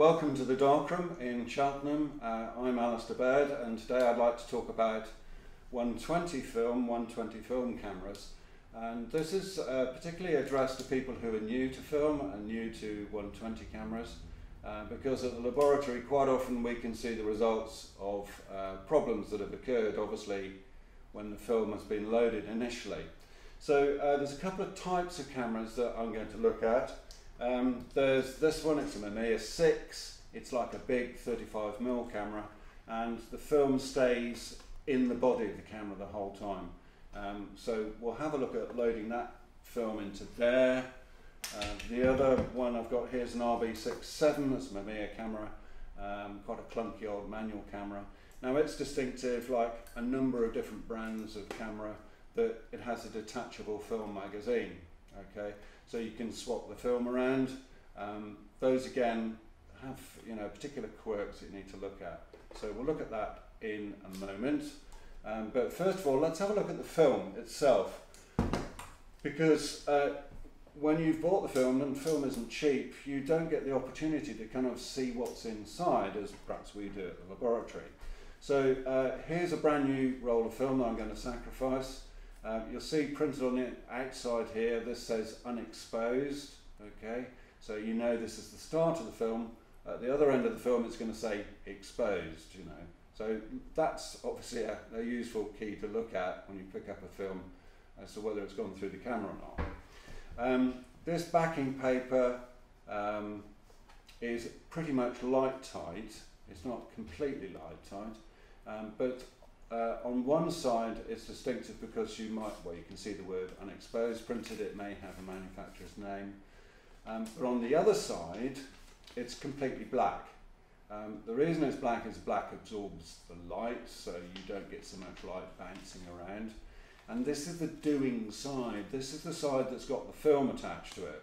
welcome to the Darkroom in Cheltenham. I'm Alistair Baird, and today I'd like to talk about 120 film cameras. And this is particularly addressed to people who are new to film and new to 120 cameras, because at the laboratory quite often we can see the results of problems that have occurred, obviously, when the film has been loaded initially. So there's a couple of types of cameras that I'm going to look at. There's this one, it's an amera 6, it's like a big 35mm camera, and the film stays in the body of the camera the whole time. So we'll have a look at loading that film into there. The other one I've got here is an RB67, it's an amera camera, quite a clunky old manual camera. Now it's distinctive, like a number of different brands of camera, that it has a detachable film magazine. Okay, so you can swap the film around. Those again have particular quirks that you need to look at. So we'll look at that in a moment. But first of all, let's have a look at the film itself, because when you've bought the film, and film isn't cheap, you don't get the opportunity to kind of see what's inside, as perhaps we do at the laboratory. So here's a brand new roll of film that I'm going to sacrifice. You'll see printed on the outside here, this says unexposed, okay? So you know this is the start of the film. At the other end of the film it's going to say exposed, So that's obviously a useful key to look at when you pick up a film as to whether it's gone through the camera or not. This backing paper is pretty much light tight. It's not completely light tight, but on one side it's distinctive because you can see the word unexposed printed, it may have a manufacturer's name, but on the other side it's completely black. The reason it's black is black absorbs the light, so you don't get so much light bouncing around. And this is the doing side, this is the side that's got the film attached to it.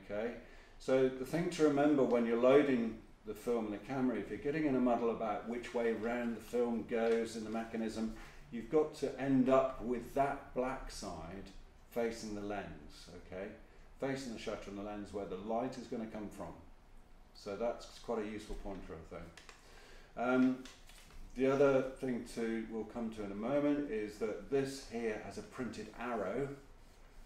Okay, so the thing to remember when you're loading the film and the camera, if you're getting in a muddle about which way round the film goes in the mechanism, you've got to end up with that black side facing the lens, okay? Facing the shutter and the lens where the light is going to come from. So that's quite a useful pointer, I think. The other thing we'll come to in a moment is that this here has a printed arrow,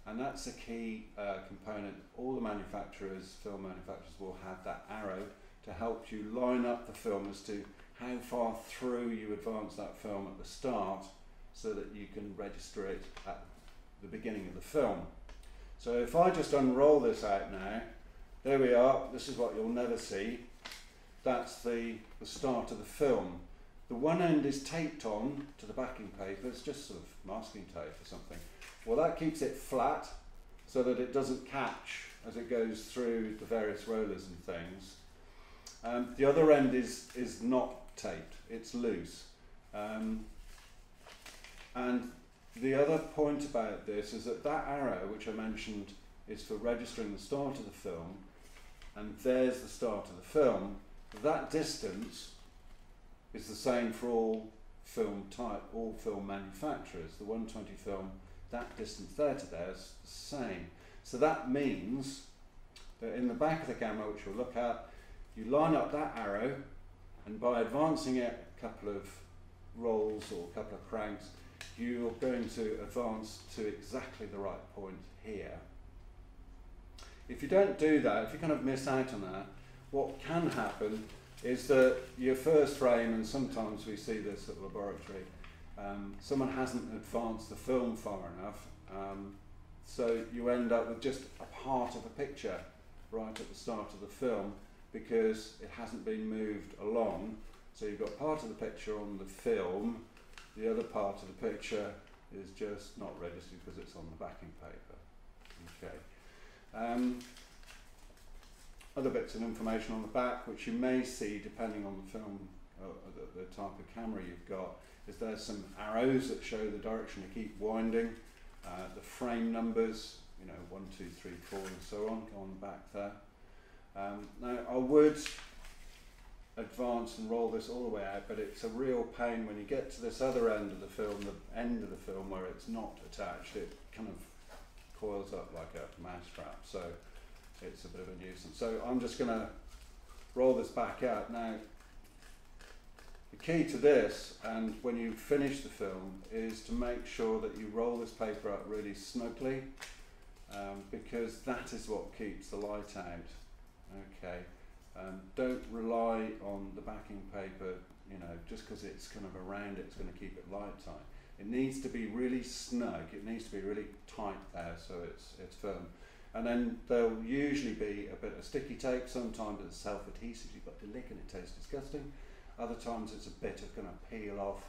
and that's a key component. All the manufacturers, film manufacturers, will have that arrow to help you line up the film as to how far through you advance that film at the start, so that you can register it at the beginning of the film. So if I just unroll this out now, there we are, this is what you'll never see. That's the start of the film. The one end is taped on to the backing paper, it's just sort of masking tape or something. Well, that keeps it flat so that it doesn't catch as it goes through the various rollers and things. The other end is not taped, it's loose. And the other point about this is that arrow, which I mentioned, is for registering the start of the film, and there's the start of the film. That distance is the same for all film manufacturers. The 120 film, that distance there to there is the same. So that means that in the back of the camera, which we'll look at, you line up that arrow, and by advancing it a couple of rolls or a couple of cranks, you're going to advance to exactly the right point here. If you don't do that, if you kind of miss out on that, what can happen is that your first frame, and sometimes we see this at the laboratory, someone hasn't advanced the film far enough, so you end up with just a part of a picture right at the start of the film, because it hasn't been moved along. So you've got part of the picture on the film, the other part of the picture is just not registered because it's on the backing paper. Okay. Other bits of information on the back, which you may see depending on the film, the type of camera you've got, is there's some arrows that show the direction to keep winding, the frame numbers, 1, 2, 3, 4 and so on, go on the back there. Now I would advance and roll this all the way out, but it's a real pain when you get to this other end of the film, the end of the film where it's not attached, it kind of coils up like a mousetrap, so it's a bit of a nuisance. So I'm just going to roll this back out. Now, the key to this, and when you finish the film, is to make sure that you roll this paper up really snugly, because that is what keeps the light out. Okay, don't rely on the backing paper, you know, just because it's kind of around it, it's going to keep it light tight. It needs to be really snug, it needs to be really tight there so it's firm. And then there'll usually be a bit of sticky tape. Sometimes it's self-adhesive, you've got to lick and it tastes disgusting. Other times it's a bit of going to peel off,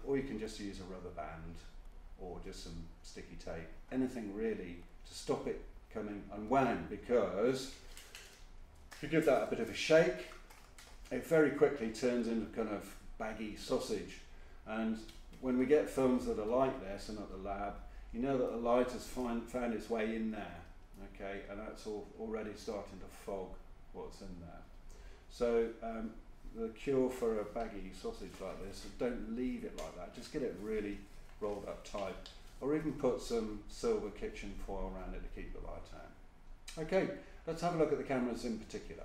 or you can just use a rubber band or just some sticky tape, anything really to stop it coming unwound, because if you give that a bit of a shake, it very quickly turns into kind of baggy sausage. And when we get films that are like this and at the lab, you know that the light has found its way in there, okay, and that's already starting to fog what's in there. So the cure for a baggy sausage like this is don't leave it like that, just get it really rolled up tight, or even put some silver kitchen foil around it to keep the light out. Okay, let's have a look at the cameras in particular.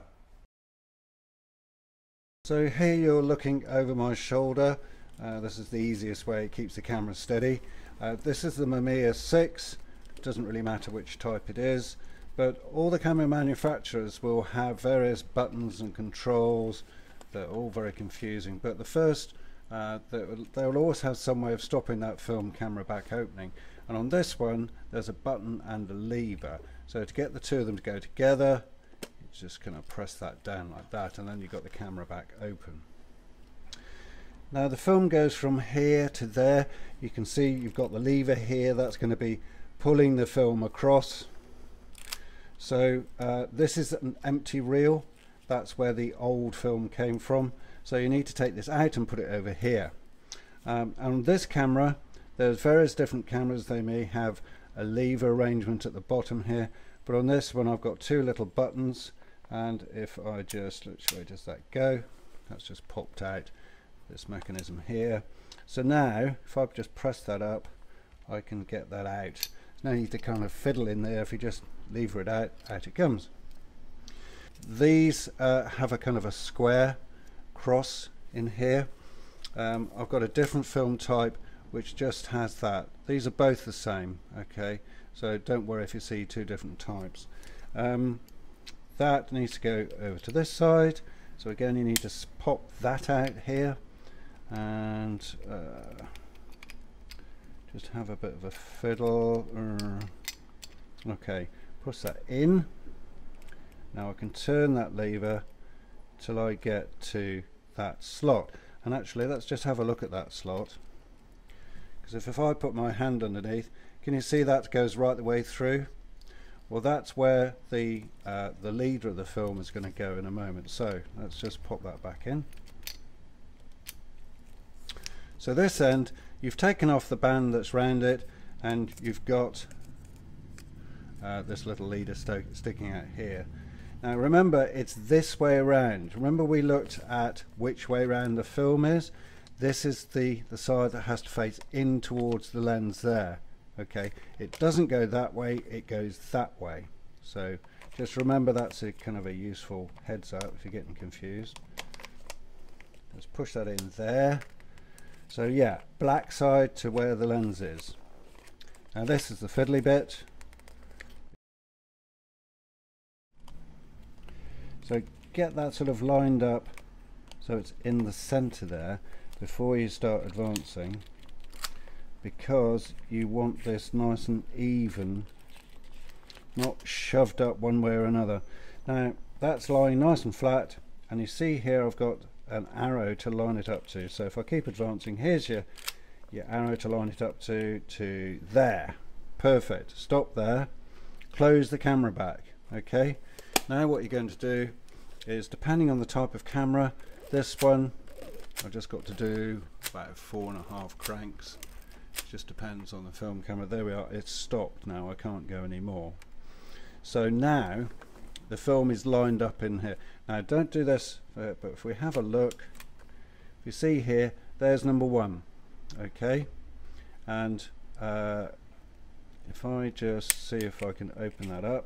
So here you're looking over my shoulder. This is the easiest way, it keeps the camera steady. This is the Mamiya 6, doesn't really matter which type it is, but all the camera manufacturers will have various buttons and controls. They're all very confusing, but the first, they'll always have some way of stopping that film camera back opening, and on this one there's a button and a lever. So to get the two of them to go together, you just kind of press that down like that, and then you've got the camera back open. Now the film goes from here to there. You can see you've got the lever here, that's going to be pulling the film across. So this is an empty reel, that's where the old film came from. So you need to take this out and put it over here. And on this camera, there's various different cameras, they may have a lever arrangement at the bottom here, but on this one I've got two little buttons, and if I just, which way does that go? That's just popped out. This mechanism here. So now if I just press that up, I can get that out. No need to kind of fiddle in there. If you just lever it out, out it comes. These have a kind of a square cross in here. I've got a different film type which just has that. These are both the same, okay, so don't worry if you see two different types. That needs to go over to this side, so again you need to pop that out here and just have a bit of a fiddle. Okay, push that in. Now I can turn that lever till I get to that slot, and actually let's just have a look at that slot, because if I put my hand underneath, can you see that goes right the way through? Well, that's where the leader of the film is going to go in a moment. So let's just pop that back in. So this end, you've taken off the band that's round it, and you've got this little leader sticking out here. Now remember, it's this way around. Remember we looked at which way around the film is? This is the side that has to face in towards the lens there. Okay, it doesn't go that way, it goes that way. So just remember, that's a kind of a useful heads up if you're getting confused. Let's push that in there. So yeah, black side to where the lens is. Now this is the fiddly bit. So get that sort of lined up so it's in the center there before you start advancing, because you want this nice and even, not shoved up one way or another. Now that's lying nice and flat, and you see here I've got an arrow to line it up to. So if I keep advancing, here's your arrow to line it up to there. Perfect. Stop there. Close the camera back. Okay. Now what you're going to do is, depending on the type of camera, this one I've just got to do about 4.5 cranks. It just depends on the film camera. There we are. It's stopped now. I can't go any more. So now the film is lined up in here. Now don't do this, but if we have a look, if you see here, there's number 1. Okay, and if I just see if I can open that up.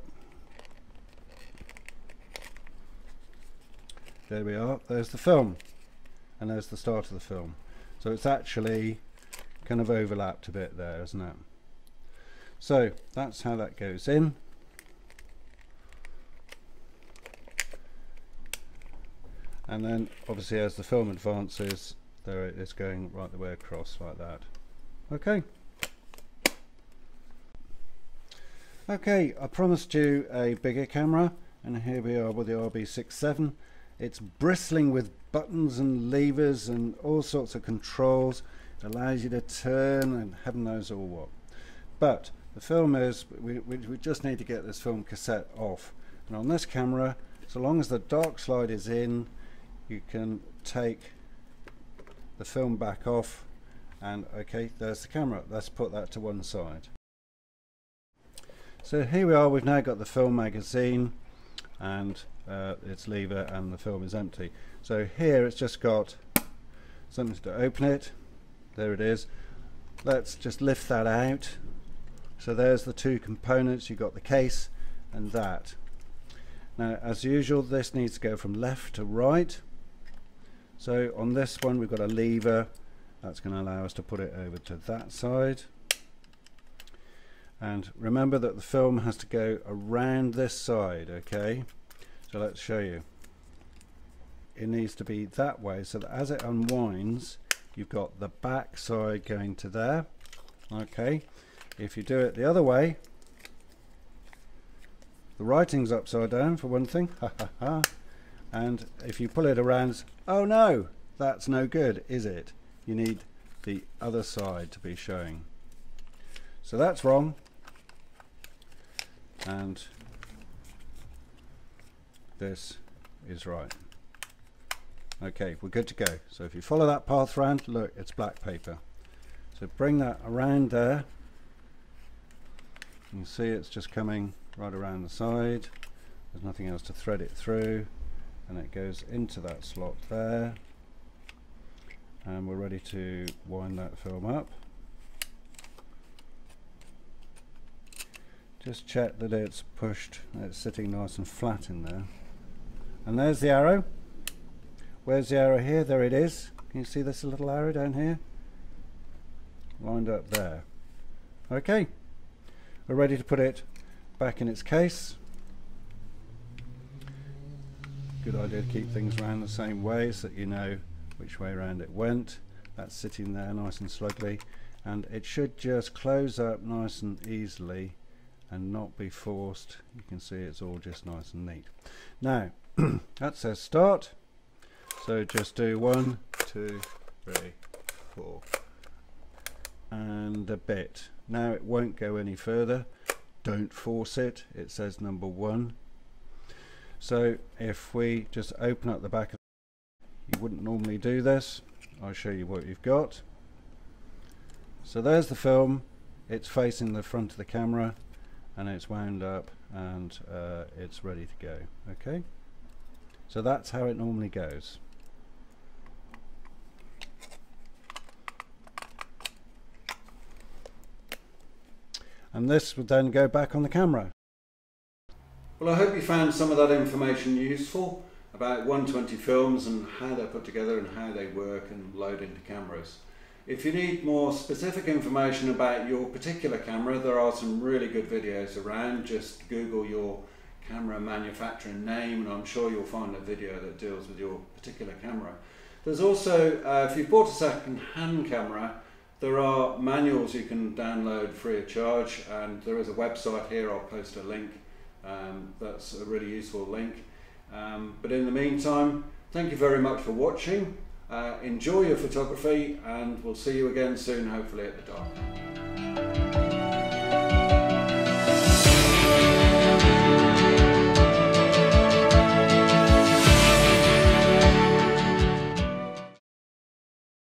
there we are, there's the film, and there's the start of the film. So it's actually kind of overlapped a bit there, isn't it? So that's how that goes in. And then obviously as the film advances, there it is going right the way across like that. Okay. Okay, I promised you a bigger camera, and here we are with the RB67. It's bristling with buttons and levers and all sorts of controls. It allows you to turn and heaven knows all what. But the film is, we just need to get this film cassette off. And on this camera, so long as the dark slide is in, you can take the film back off, and okay, there's the camera. Let's put that to one side. So here we are, we've now got the film magazine and its lever, and the film is empty. So here it's just got something to open it. There it is. Let's just lift that out. So there's the two components. You've got the case and that. Now as usual, this needs to go from left to right. So on this one we've got a lever that's going to allow us to put it over to that side. And remember that the film has to go around this side, okay? So let's show you. It needs to be that way, so that as it unwinds, you've got the back side going to there, okay? If you do it the other way, the writing's upside down for one thing, ha ha ha. And if you pull it around, oh no, that's no good, is it? You need the other side to be showing. So that's wrong. And this is right. Okay, we're good to go. So if you follow that path round, look, it's black paper. So bring that around there. You can see it's just coming right around the side. There's nothing else to thread it through, and it goes into that slot there. And we're ready to wind that film up. Just check that it's pushed, it's sitting nice and flat in there. And there's the arrow. Where's the arrow here? There it is. Can you see this little arrow down here? Lined up there. Okay, we're ready to put it back in its case. Good idea to keep things around the same way so that you know which way around it went. That's sitting there nice and snugly, and it should just close up nice and easily and not be forced. You can see it's all just nice and neat. Now that says start, so just do 1, 2, 3, 4 and a bit. Now it won't go any further, don't force it, it says number 1. So if we just open up the back of you wouldn't normally do this, I'll show you what you've got. So there's the film, it's facing the front of the camera, and it's wound up, and it's ready to go. Okay, so that's how it normally goes. And this would then go back on the camera. Well, I hope you found some of that information useful about 120 films and how they're put together and how they work and load into cameras. If you need more specific information about your particular camera, there are some really good videos around. Just Google your camera manufacturer name and I'm sure you'll find a video that deals with your particular camera. There's also, if you've bought a second-hand camera, there are manuals you can download free of charge, and there is a website here, I'll post a link. That's a really useful link. But in the meantime, thank you very much for watching. Enjoy your photography, and we'll see you again soon, hopefully at the dark.